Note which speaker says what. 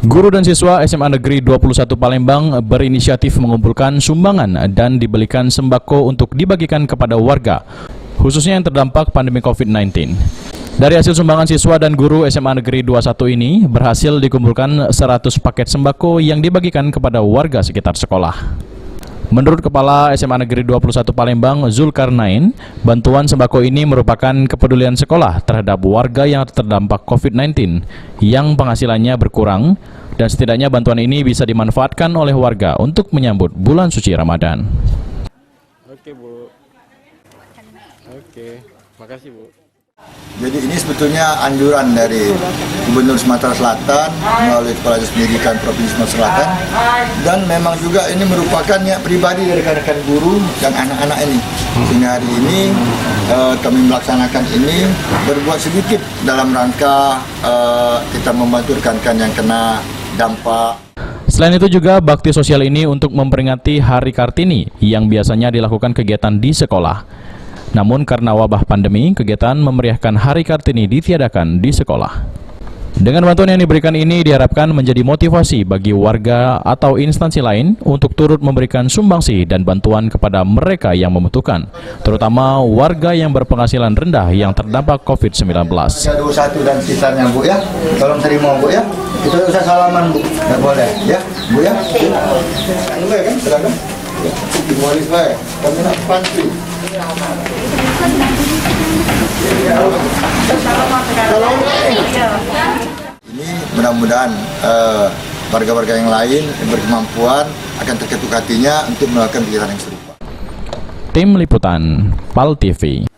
Speaker 1: Guru dan siswa SMA Negeri 21 Palembang berinisiatif mengumpulkan sumbangan dan dibelikan sembako untuk dibagikan kepada warga, khususnya yang terdampak pandemi COVID-19. Dari hasil sumbangan siswa dan guru SMA Negeri 21 ini, berhasil dikumpulkan 100 paket sembako yang dibagikan kepada warga sekitar sekolah. Menurut Kepala SMA Negeri 21 Palembang, Zulkarnain, bantuan sembako ini merupakan kepedulian sekolah terhadap warga yang terdampak COVID-19 yang penghasilannya berkurang, dan setidaknya bantuan ini bisa dimanfaatkan oleh warga untuk menyambut bulan suci Ramadan.
Speaker 2: Oke, Bu. Oke, makasih, Bu.
Speaker 3: Jadi ini sebetulnya anjuran dari Gubernur Sumatera Selatan melalui Kepala Dinas Pendidikan Provinsi Sumatera Selatan, dan memang juga ini merupakan niat pribadi dari rekan-rekan guru dan anak-anak ini. Sehingga hari ini kami melaksanakan ini berbuat sedikit dalam rangka kita membantu rekan-rekan yang kena dampak.
Speaker 1: Selain itu juga bakti sosial ini untuk memperingati Hari Kartini yang biasanya dilakukan kegiatan di sekolah. Namun karena wabah pandemi, kegiatan memeriahkan Hari Kartini ditiadakan di sekolah. Dengan bantuan yang diberikan ini diharapkan menjadi motivasi bagi warga atau instansi lain untuk turut memberikan sumbangsi dan bantuan kepada mereka yang membutuhkan, terutama warga yang berpenghasilan rendah yang terdampak COVID-19.
Speaker 3: 21 dan sisanya, Bu, ya. Tolong terima, Bu, ya. Kita usah salaman, Bu. Nggak boleh, ya, Bu, ya. Boleh kan, silakan. Boleh, baik. Kami nak bantu. Ini mudah-mudahan warga-warga yang lain yang berkemampuan akan terketuk hatinya untuk melakukan kegiatan yang serupa.
Speaker 1: Tim Liputan PAL TV.